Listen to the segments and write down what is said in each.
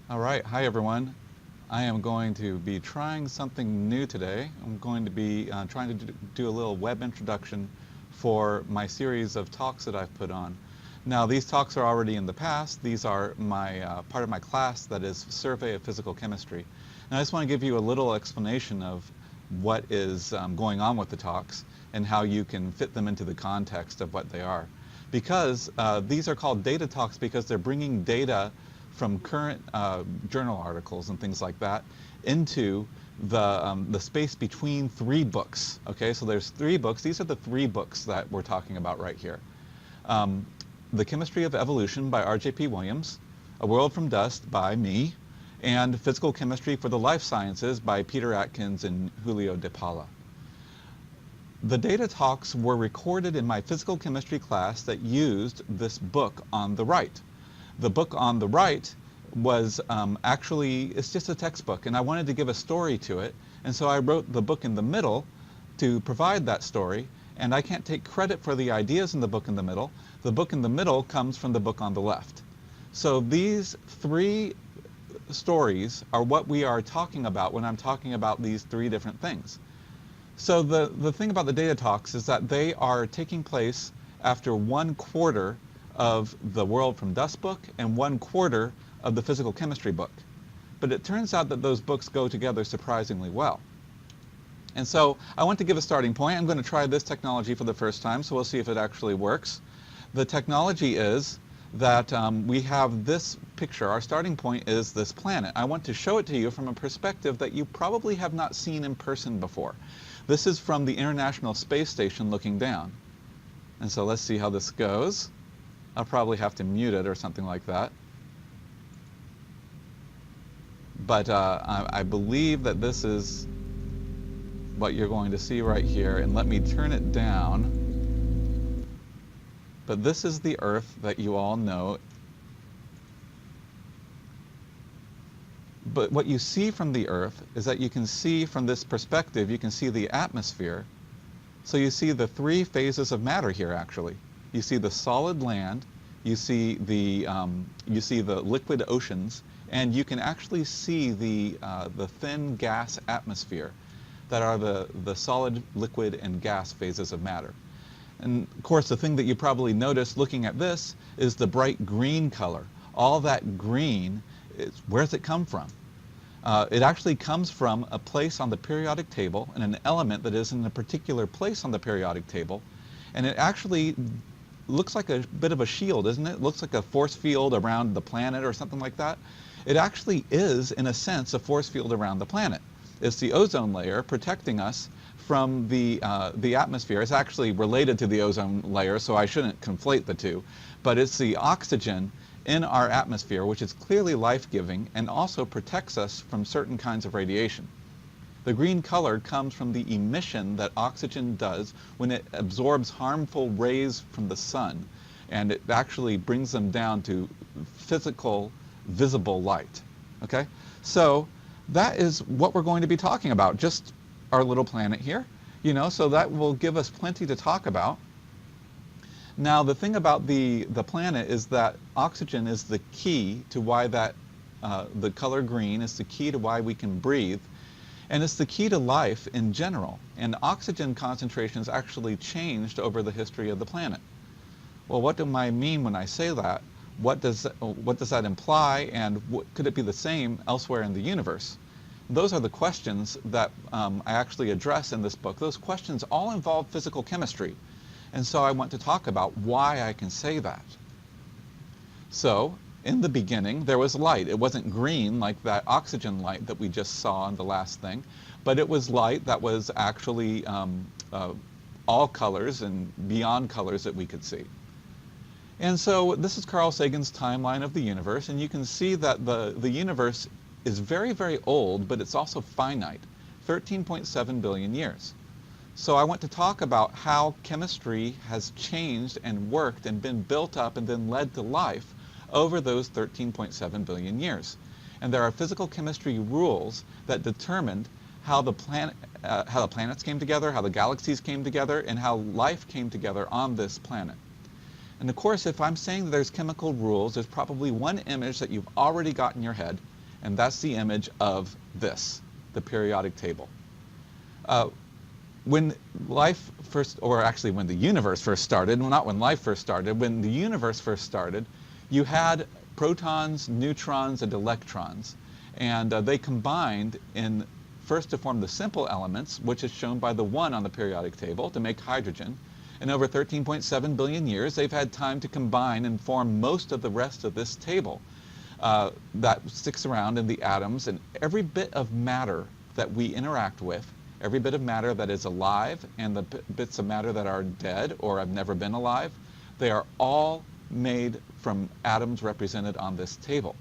All right, hi everyone. I am going to be trying something new today. I'm going to be trying to do a little web introduction for my series of talks that I've put on. Now, these talks are already in the past. These are my part of my class that is Survey of Physical Chemistry. And I just want to give you a little explanation of what is going on with the talks and how you can fit them into the context of what they are. Because these are called data talks because they're bringing data from current journal articles and things like that into the space between three books. Okay, so there's three books. These are the three books that we're talking about right here. Um, the Chemistry of Evolution by R.J.P. Williams, A World from Dust by me, and Physical Chemistry for the Life Sciences by Peter Atkins and Julio de Paula. The data talks were recorded in my physical chemistry class that used this book on the right. The book on the right was actually, it's just a textbook, and I wanted to give a story to it, and so I wrote the book in the middle to provide that story, and I can't take credit for the ideas in the book in the middle. The book in the middle comes from the book on the left. So these three stories are what we are talking about when I'm talking about these three different things. So the thing about the data talks is that they are taking place after 1/4 of the World from Dust book and 1/4 of the Physical Chemistry book. But it turns out that those books go together surprisingly well. And so I want to give a starting point. I'm going to try this technology for the first time, so we'll see if it actually works. The technology is that we have this picture. Our starting point is this planet. I want to show it to you from a perspective that you probably have not seen in person before. This is from the International Space Station looking down. And so let's see how this goes. I'll probably have to mute it or something like that. But I believe that this is what you're going to see right here. And let me turn it down. But this is the Earth that you all know. But what you see from the Earth is that you can see from this perspective, you can see the atmosphere. So you see the three phases of matter here, actually. You see the solid land, you see the liquid oceans, and you can actually see the thin gas atmosphere that are the solid, liquid, and gas phases of matter. And of course, the thing that you probably noticed looking at this is the bright green color. All that green, where does it come from? It actually comes from a place on the periodic table and an element that is in a particular place on the periodic table. And it actually looks like a bit of a shield, isn't it? It looks like a force field around the planet or something like that. It actually is, in a sense, a force field around the planet. It's the ozone layer protecting us from the atmosphere. It's actually related to the ozone layer, so I shouldn't conflate the two. But it's the oxygen in our atmosphere, which is clearly life-giving and also protects us from certain kinds of radiation. The green color comes from the emission that oxygen does when it absorbs harmful rays from the sun, and it actually brings them down to physical, visible light. Okay? So that is what we're going to be talking about, just our little planet here. So that will give us plenty to talk about. Now, the thing about the planet is that oxygen is the key to why the color green is the key to why we can breathe. And it's the key to life in general. And oxygen concentrations actually changed over the history of the planet. Well, what do I mean when I say that? What does that imply, and could it be the same elsewhere in the universe? Those are the questions that I actually address in this book. Those questions all involve physical chemistry. And so I want to talk about why I can say that. So, in the beginning, there was light. It wasn't green like that oxygen light that we just saw in the last thing, but it was light that was actually all colors and beyond colors that we could see. And so this is Carl Sagan's timeline of the universe, and you can see that the universe is very, very old, but it's also finite, 13.7 billion years. So I want to talk about how chemistry has changed and worked and been built up and then led to life over those 13.7 billion years. And there are physical chemistry rules that determined how the planets came together, how the galaxies came together, and how life came together on this planet. And of course, if I'm saying that there's chemical rules, there's probably one image that you've already got in your head, And that's the image of this, the periodic table. When life first, or actually when the universe first started, well, not when life first started, when the universe first started, you had protons, neutrons, and electrons. And they combined in first to form the simple elements, which is shown by the 1 on the periodic table, to make hydrogen. And over 13.7 billion years, they've had time to combine and form most of the rest of this table that sticks around in the atoms. And every bit of matter that we interact with, every bit of matter that is alive and the bits of matter that are dead or have never been alive, they are all made from atoms represented on this table.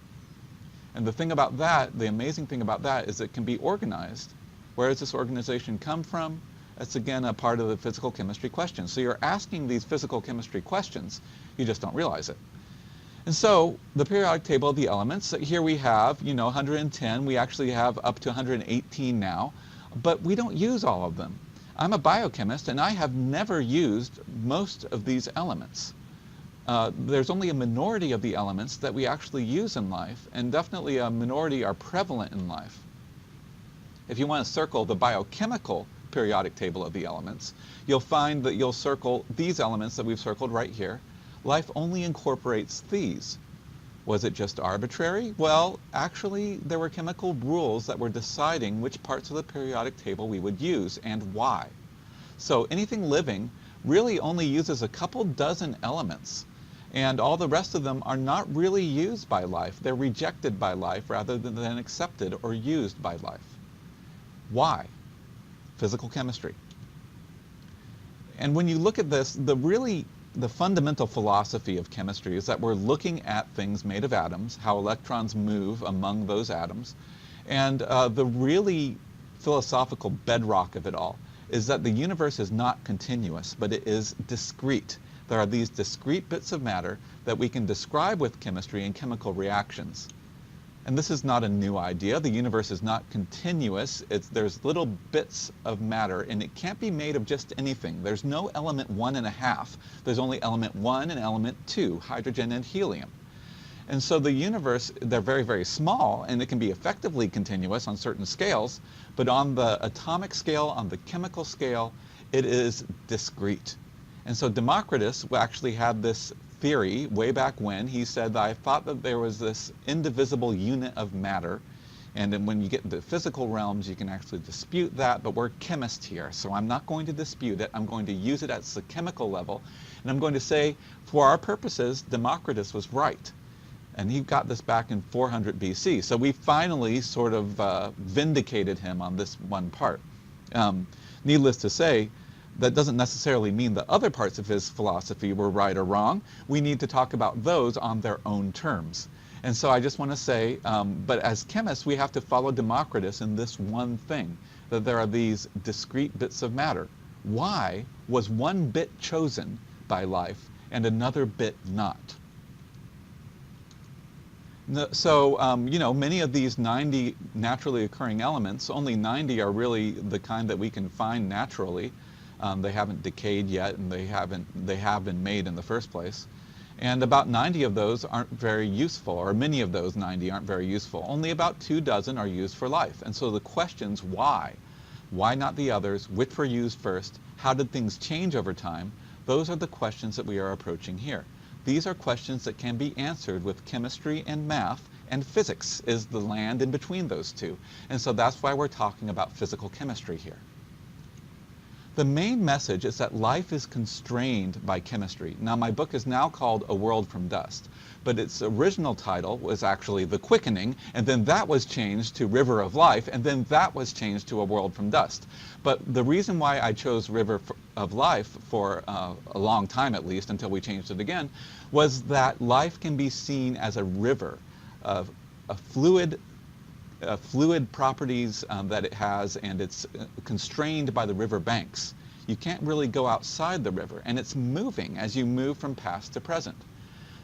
And the thing about that, the amazing thing about that, is it can be organized. Where does this organization come from? That's again a part of the physical chemistry question. So you're asking these physical chemistry questions, you just don't realize it. And so the periodic table of the elements, here we have, 110, we actually have up to 118 now, but we don't use all of them. I'm a biochemist and I have never used most of these elements. There's only a minority of the elements that we actually use in life, and definitely a minority are prevalent in life. If you want to circle the biochemical periodic table of the elements, you'll find that you'll circle these elements that we've circled right here. Life only incorporates these. Was it just arbitrary? Well, actually, there were chemical rules that were deciding which parts of the periodic table we would use and why. So anything living really only uses a couple dozen elements, and all the rest of them are not really used by life. They're rejected by life rather than accepted or used by life. Why? Physical chemistry. And when you look at this, the fundamental philosophy of chemistry is that we're looking at things made of atoms, how electrons move among those atoms, and the really philosophical bedrock of it all is that the universe is not continuous, but it is discrete. There are these discrete bits of matter that we can describe with chemistry and chemical reactions. And this is not a new idea. The universe is not continuous. There's little bits of matter, and it can't be made of just anything. There's no element 1.5. There's only element 1 and element 2, hydrogen and helium. And so the universe, they're very, very small, and it can be effectively continuous on certain scales, but on the atomic scale, on the chemical scale, it is discrete. And so Democritus actually had this theory way back when. He said that I thought that there was this indivisible unit of matter, and then when you get into physical realms you can actually dispute that, but we're chemists here, so I'm not going to dispute it. I'm going to use it at the chemical level, and I'm going to say for our purposes Democritus was right. And he got this back in 400 BC. So we finally sort of vindicated him on this one part. Needless to say, that doesn't necessarily mean that other parts of his philosophy were right or wrong. We need to talk about those on their own terms. And so I just want to say, but as chemists, we have to follow Democritus in this one thing, that there are these discrete bits of matter. Why was one bit chosen by life and another bit not? So, many of these 90 naturally occurring elements, only 90 are really the kind that we can find naturally. They haven't decayed yet, and they have been made in the first place. And about 90 of those aren't very useful, or many of those 90 aren't very useful. Only about 2 dozen are used for life. And so the questions why not the others, which were used first, how did things change over time, those are the questions that we are approaching here. These are questions that can be answered with chemistry and math, and physics is the land in between those two. And so that's why we're talking about physical chemistry here. The main message is that life is constrained by chemistry. Now, my book is now called A World from Dust, but its original title was actually The Quickening, and then that was changed to River of Life, and then that was changed to A World from Dust. But the reason why I chose River of Life for a long time, at least, until we changed it again, was that life can be seen as a river of fluid properties that it has, and it's constrained by the river banks. You can't really go outside the river, and it's moving as you move from past to present.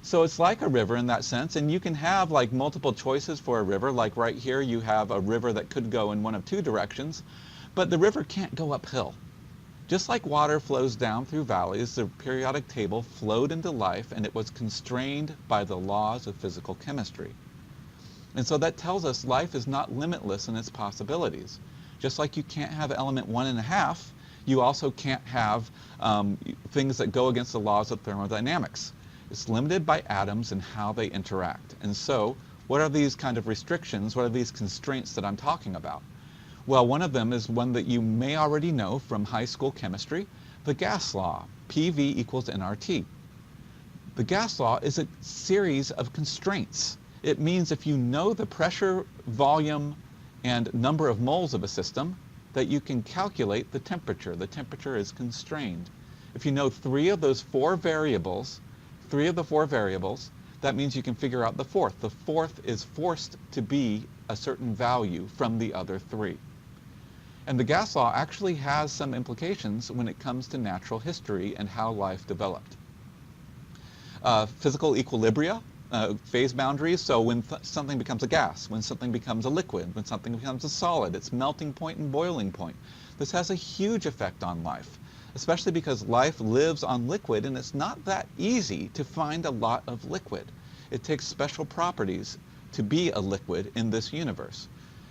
So it's like a river in that sense, and you can have like multiple choices for a river. Like right here you have a river that could go in one of 2 directions, but the river can't go uphill. Just like water flows down through valleys, the periodic table flowed into life, and it was constrained by the laws of physical chemistry. And so that tells us life is not limitless in its possibilities. Just like you can't have element 1.5, you also can't have things that go against the laws of thermodynamics. It's limited by atoms and how they interact. And so what are these kind of restrictions? What are these constraints that I'm talking about? Well, one of them is one that you may already know from high school chemistry, the gas law, PV equals nRT. The gas law is a series of constraints. It means if you know the pressure, volume, and number of moles of a system, that you can calculate the temperature. The temperature is constrained. If you know three of the four variables, that means you can figure out the fourth. The fourth is forced to be a certain value from the other three. And the gas law actually has some implications when it comes to natural history and how life developed. Physical equilibria, phase boundaries, so when something becomes a gas, when something becomes a liquid, when something becomes a solid, its melting point and boiling point. This has a huge effect on life, especially because life lives on liquid, and it's not that easy to find a lot of liquid. It takes special properties to be a liquid in this universe.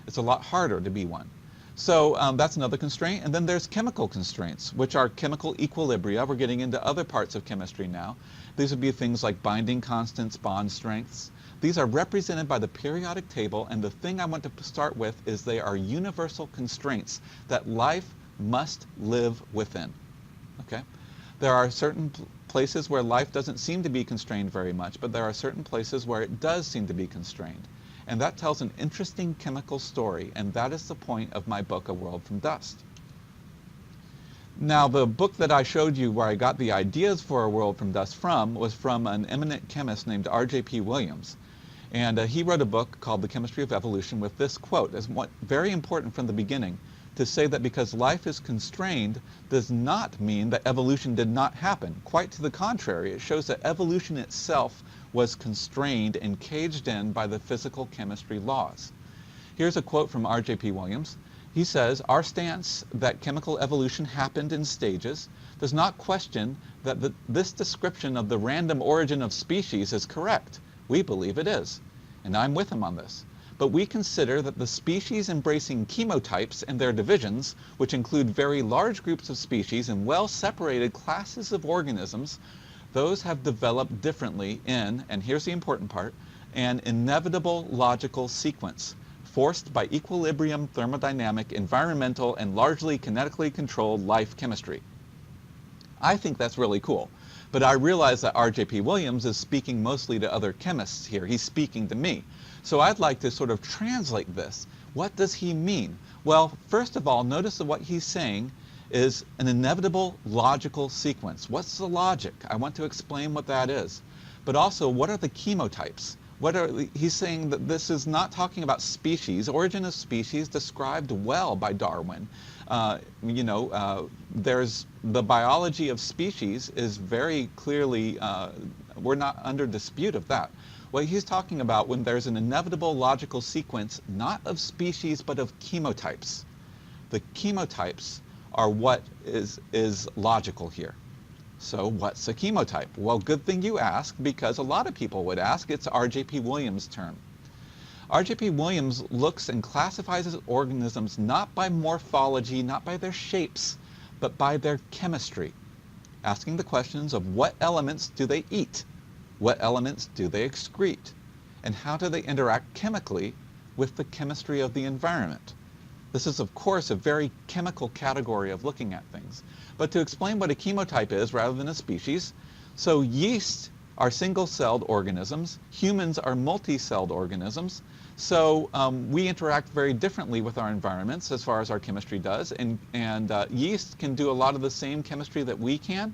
It's a lot harder to be one. So that's another constraint. And then there's chemical constraints, which are chemical equilibria. We're getting into other parts of chemistry now. These would be things like binding constants, bond strengths. These are represented by the periodic table, and the thing I want to start with is they are universal constraints that life must live within. Okay? There are certain places where life doesn't seem to be constrained very much, but there are certain places where it does seem to be constrained. And that tells an interesting chemical story, and that is the point of my book, A World from Dust. Now, the book that I showed you where I got the ideas for A World from Dust from was from an eminent chemist named R.J.P. Williams. And he wrote a book called The Chemistry of Evolution with this quote, as very important from the beginning, to say that because life is constrained does not mean that evolution did not happen. Quite to the contrary, it shows that evolution itself was constrained and caged in by the physical chemistry laws. Here's a quote from R.J.P. Williams. He says, "Our stance that chemical evolution happened in stages does not question that this description of the random origin of species is correct. We believe it is, and I'm with him on this. But we consider that the species embracing chemotypes and their divisions, which include very large groups of species and well-separated classes of organisms, those have developed differently in," and here's the important part, "an inevitable logical sequence, forced by equilibrium, thermodynamic, environmental, and largely kinetically controlled life chemistry." I think that's really cool. But I realize that R.J.P. Williams is speaking mostly to other chemists here. He's speaking to me. So I'd like to sort of translate this. What does he mean? Well, first of all, notice that what he's saying is an inevitable logical sequence. What's the logic? I want to explain what that is. But also, what are the chemotypes? He's saying that this is not talking about species. Origin of species described well by Darwin. There's the biology of species is very clearly, we're not under dispute of that. What he's talking about when there's an inevitable logical sequence, not of species, but of chemotypes. The chemotypes are what is logical here. So what's a chemotype? Well, good thing you asked, because a lot of people would ask. It's R.J.P. Williams' term. R.J.P. Williams looks and classifies organisms not by morphology, not by their shapes, but by their chemistry, asking the questions of what elements do they eat, what elements do they excrete, and how do they interact chemically with the chemistry of the environment. This is, of course, a very chemical category of looking at things. But to explain what a chemotype is rather than a species, so yeast are single-celled organisms, humans are multi-celled organisms, so we interact very differently with our environments as far as our chemistry does, and yeast can do a lot of the same chemistry that we can,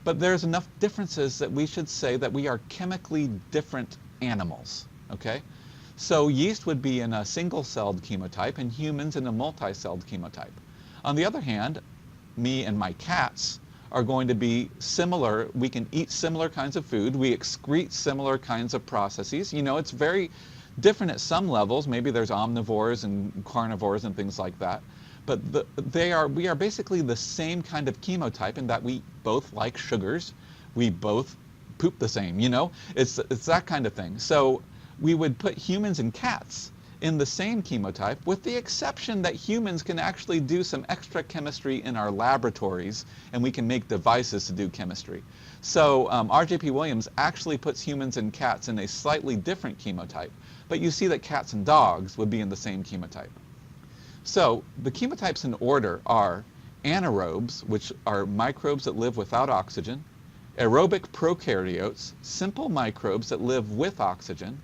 but there's enough differences that we should say that we are chemically different animals, okay? So yeast would be in a single-celled chemotype and humans in a multi-celled chemotype. On the other hand, me and my cats are going to be similar. We can eat similar kinds of food. We excrete similar kinds of processes. You know, it's very different at some levels. Maybe there's omnivores and carnivores and things like that. But we are basically the same kind of chemotype in that we both like sugars. We both poop the same, you know? It's that kind of thing. So we would put humans and cats in the same chemotype, with the exception that humans can actually do some extra chemistry in our laboratories, and we can make devices to do chemistry. So R.J.P. Williams actually puts humans and cats in a slightly different chemotype, but you see that cats and dogs would be in the same chemotype. So the chemotypes in order are anaerobes, which are microbes that live without oxygen, aerobic prokaryotes, simple microbes that live with oxygen,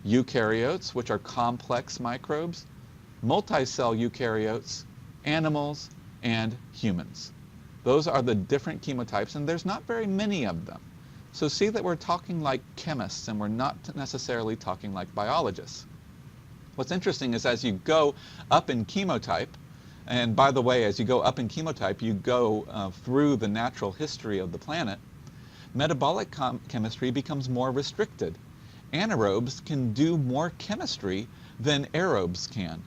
eukaryotes, which are complex microbes, multicell eukaryotes, animals, and humans. Those are the different chemotypes, and there's not very many of them. So see that we're talking like chemists, and we're not necessarily talking like biologists. What's interesting is as you go up in chemotype, and by the way, as you go up in chemotype, you go through the natural history of the planet, metabolic chemistry becomes more restricted. Anaerobes can do more chemistry than aerobes can.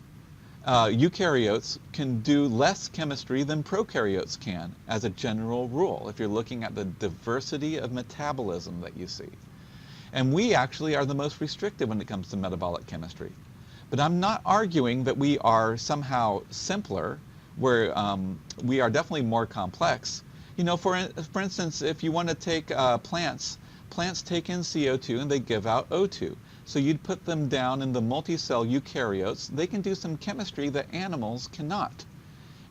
Eukaryotes can do less chemistry than prokaryotes can, as a general rule, if you're looking at the diversity of metabolism that you see. And we actually are the most restricted when it comes to metabolic chemistry. But I'm not arguing that we are somehow simpler, where we are definitely more complex. You know, for instance, if you want to take plants take in CO2 and they give out O2. So you'd put them down in the multicell eukaryotes. They can do some chemistry that animals cannot.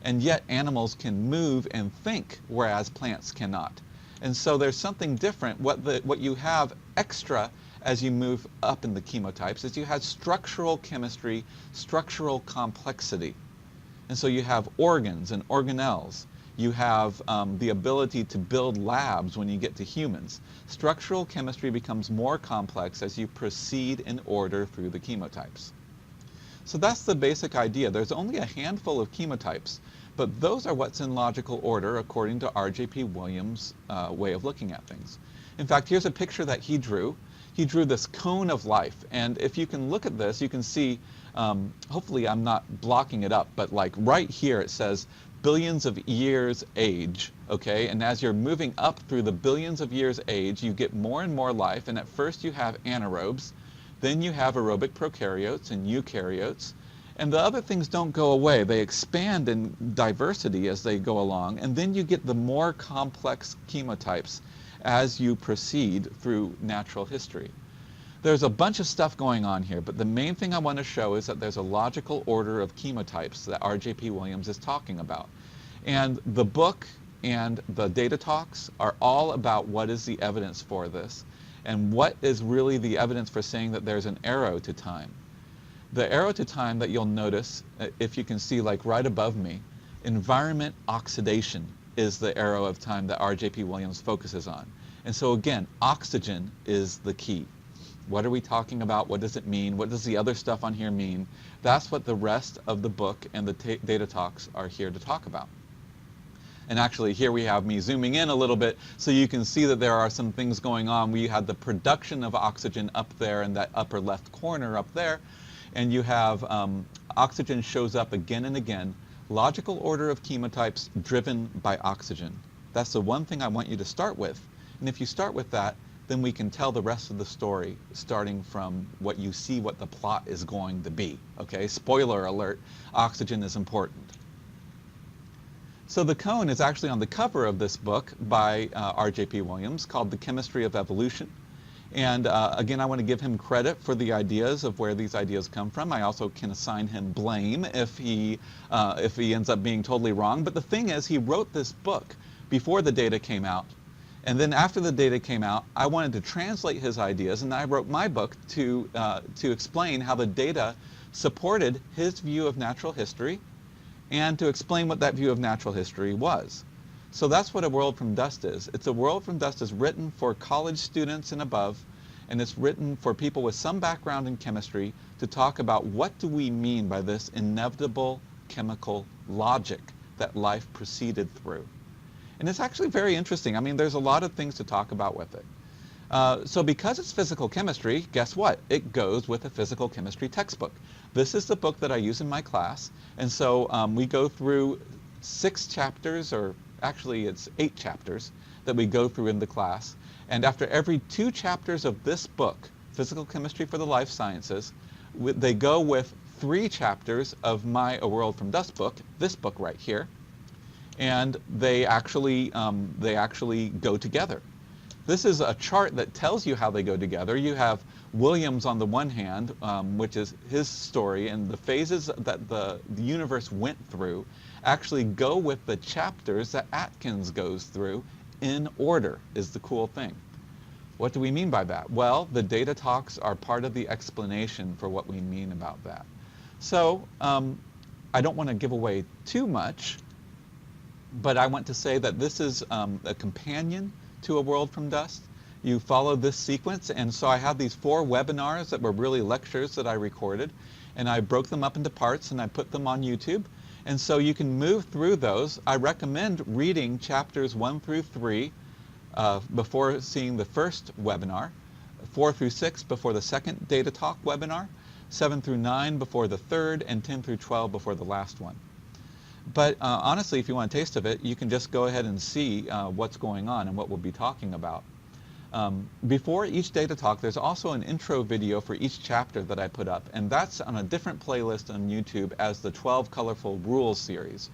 And yet animals can move and think, whereas plants cannot. And so there's something different. What you have extra as you move up in the chemotypes is you have structural chemistry, structural complexity. And so you have organs and organelles. You have the ability to build labs when you get to humans. Structural chemistry becomes more complex as you proceed in order through the chemotypes. So that's the basic idea. There's only a handful of chemotypes, but those are what's in logical order according to R.J.P. Williams' way of looking at things. In fact, here's a picture that he drew. He drew this cone of life, and if you can look at this, you can see, hopefully I'm not blocking it up, but like right here it says billions of years age, okay? And as you're moving up through the billions of years age, you get more and more life, and at first you have anaerobes, then you have aerobic prokaryotes and eukaryotes, and the other things don't go away. They expand in diversity as they go along, and then you get the more complex chemotypes as you proceed through natural history. There's a bunch of stuff going on here, but the main thing I want to show is that there's a logical order of chemotypes that R.J.P. Williams is talking about. And the book and the data talks are all about what is the evidence for this, and what is really the evidence for saying that there's an arrow to time. The arrow to time that you'll notice, if you can see like right above me, environment oxidation is the arrow of time that R.J.P. Williams focuses on. And so again, oxygen is the key. What are we talking about? What does it mean? What does the other stuff on here mean? That's what the rest of the book and the data talks are here to talk about. And actually here we have me zooming in a little bit so you can see that there are some things going on. We had the production of oxygen up there in that upper left corner up there, and you have oxygen shows up again and again. Logical order of chemotypes driven by oxygen. That's the one thing I want you to start with. And if you start with that, then we can tell the rest of the story starting from what you see what the plot is going to be. Okay, spoiler alert, oxygen is important. So the cone is actually on the cover of this book by R.J.P. Williams called The Chemistry of Evolution. And again, I want to give him credit for the ideas of where these ideas come from. I also can assign him blame if he ends up being totally wrong. But the thing is, he wrote this book before the data came out. And then after the data came out, I wanted to translate his ideas, and I wrote my book to explain how the data supported his view of natural history and to explain what that view of natural history was. So that's what A World from Dust is. It's A World from Dust is written for college students and above, and it's written for people with some background in chemistry to talk about what do we mean by this inevitable chemical logic that life proceeded through. And it's actually very interesting. I mean, there's a lot of things to talk about with it. So because it's physical chemistry, guess what? It goes with a physical chemistry textbook. This is the book that I use in my class. And so we go through 6 chapters, or actually it's 8 chapters that we go through in the class. And after every 2 chapters of this book, physical chemistry for the life sciences. They go with 3 chapters of my A World from Dust book, this book right here, and they actually go together. This is a chart that tells you how they go together. You have Williams on the one hand, which is his story, and the phases that the universe went through actually go with the chapters that Atkins goes through in order, is the cool thing. What do we mean by that? Well, the data talks are part of the explanation for what we mean about that. So I don't want to give away too much, but I want to say that this is a companion to A World from Dust. You follow this sequence, and so I have these 4 webinars that were really lectures that I recorded, and I broke them up into parts and I put them on YouTube. And so you can move through those. I recommend reading chapters 1 through 3 before seeing the first webinar, 4 through 6 before the second Data Talk webinar, 7 through 9 before the third, and 10 through 12 before the last one. But honestly, if you want a taste of it, you can just go ahead and see what's going on and what we'll be talking about. Before each Data Talk, there's also an intro video for each chapter that I put up, and that's on a different playlist on YouTube as the 12 Colorful Rules series.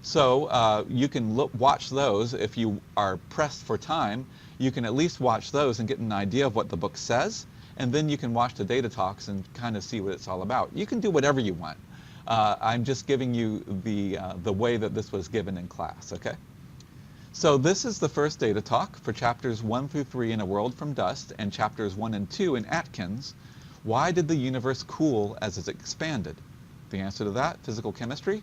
So you can watch those if you are pressed for time. You can at least watch those and get an idea of what the book says, and then you can watch the Data Talks and kind of see what it's all about. You can do whatever you want. I'm just giving you the way that this was given in class, okay? So this is the first Data Talk for chapters 1 through 3 in A World from Dust and chapters 1 and 2 in Atkins. Why did the universe cool as it expanded? The answer to that, physical chemistry.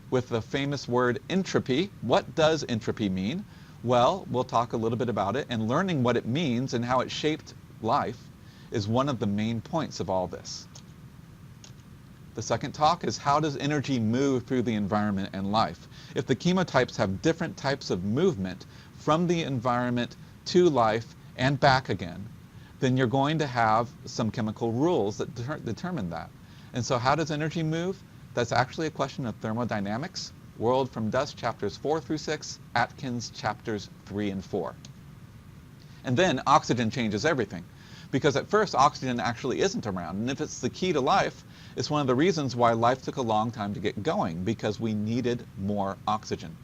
With the famous word entropy, what does entropy mean? Well, we'll talk a little bit about it, and learning what it means and how it shaped life is one of the main points of all this. The second talk is how does energy move through the environment and life? If the chemotypes have different types of movement from the environment to life and back again, then you're going to have some chemical rules that determine that. And so how does energy move? That's actually a question of thermodynamics. World from Dust chapters 4 through 6, Atkins chapters 3 and 4. And then oxygen changes everything, because at first oxygen actually isn't around, and if it's the key to life, it's one of the reasons why life took a long time to get going, because we needed more oxygen.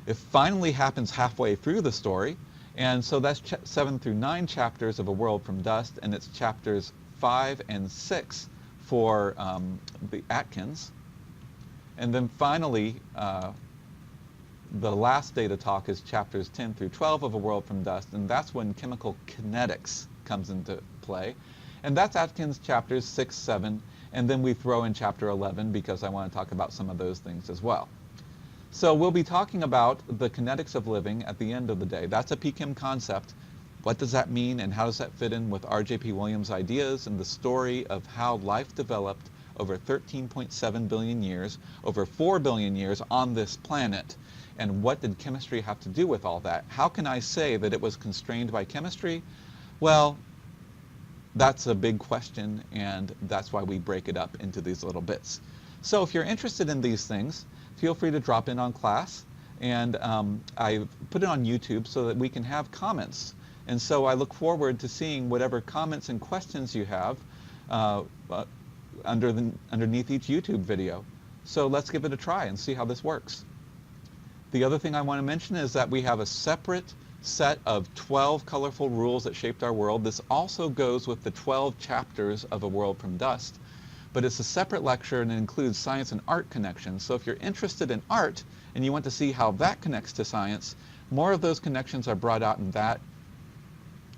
It finally happens halfway through the story, and so that's 7 through 9 chapters of A World from Dust, and it's chapters 5 and 6 for the Atkins. And then finally, the last Data Talk is chapters 10 through 12 of A World from Dust, and that's when chemical kinetics comes into play. And that's Atkins chapters 6, 7, and then we throw in chapter 11 because I want to talk about some of those things as well. So we'll be talking about the kinetics of living at the end of the day. That's a PChem concept. What does that mean, and how does that fit in with R.J.P. Williams' ideas and the story of how life developed over 13.7 billion years, over 4 billion years on this planet? And what did chemistry have to do with all that? How can I say that it was constrained by chemistry? Well, that's a big question, and that's why we break it up into these little bits. So if you're interested in these things, feel free to drop in on class, and I put it on YouTube so that we can have comments. And so I look forward to seeing whatever comments and questions you have underneath each YouTube video. So let's give it a try and see how this works. The other thing I want to mention is that we have a separate set of 12 colorful rules that shaped our world. This also goes with the 12 chapters of A World from Dust, but it's a separate lecture and it includes science and art connections. So if you're interested in art and you want to see how that connects to science, more of those connections are brought out in that.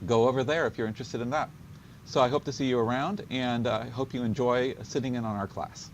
Go over there if you're interested in that. So I hope to see you around, and I hope you enjoy sitting in on our class.